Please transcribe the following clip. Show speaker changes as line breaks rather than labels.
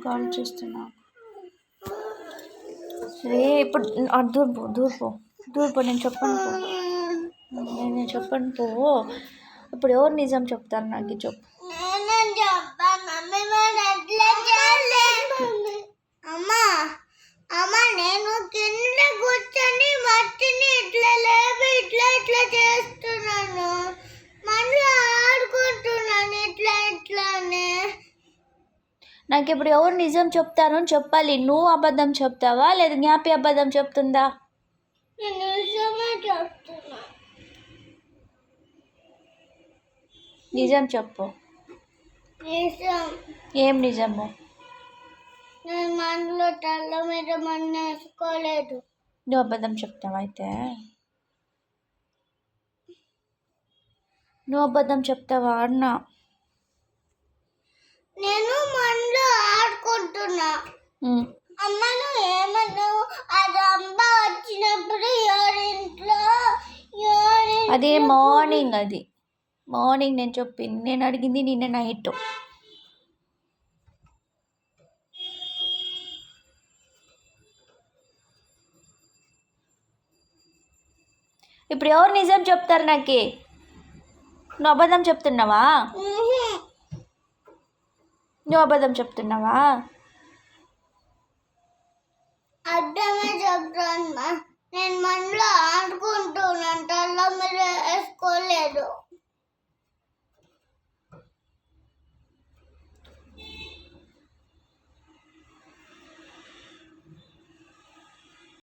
Call చేస్తున్నా. రే ఇప్పుడు దూర్పో నేను చెప్పను పో. ఇప్పుడు ఎవరు నిజం చెప్తారు నాకు చెప్పు.
నేను కింద కూర్చొని మట్టిని ఇట్లా లేపి ఇట్లా చేస్తున్నాను, మళ్ళీ ఆడుకుంటున్నాను ఇట్లానే.
నాకు ఇప్పుడు ఎవరు నిజం చెప్తారు అని చెప్పాలి. నువ్వు అబద్ధం చెప్తావా లేదా జ్ఞాపి అబద్ధం చెప్తుందా? నిజం చెప్పు. ఏం నిజము?
నేను మనలో తల్ల మీద మన వేసుకోలేదు.
నువ్వు అబద్ధం చెప్తావా? అయితే నువ్వు అబద్ధం చెప్తావా అన్నా?
నేను మనలో ఆడుకుంటున్నా. అమ్మను ఏమన్నావు? అది అమ్మ వచ్చినప్పుడు
అది మార్నింగ్ నేను చెప్పింది. నేను అడిగింది నిన్న నైట్. ఇప్పుడు ఎవరు నిజం చెప్తారు నాకు? నువ్వు అబద్ధం చెప్తున్నావా?
అర్థమే చెప్తాను. నేను మనలో ఆడుకుంటున్నాను, తల్ల మీద వేసుకోలేదు.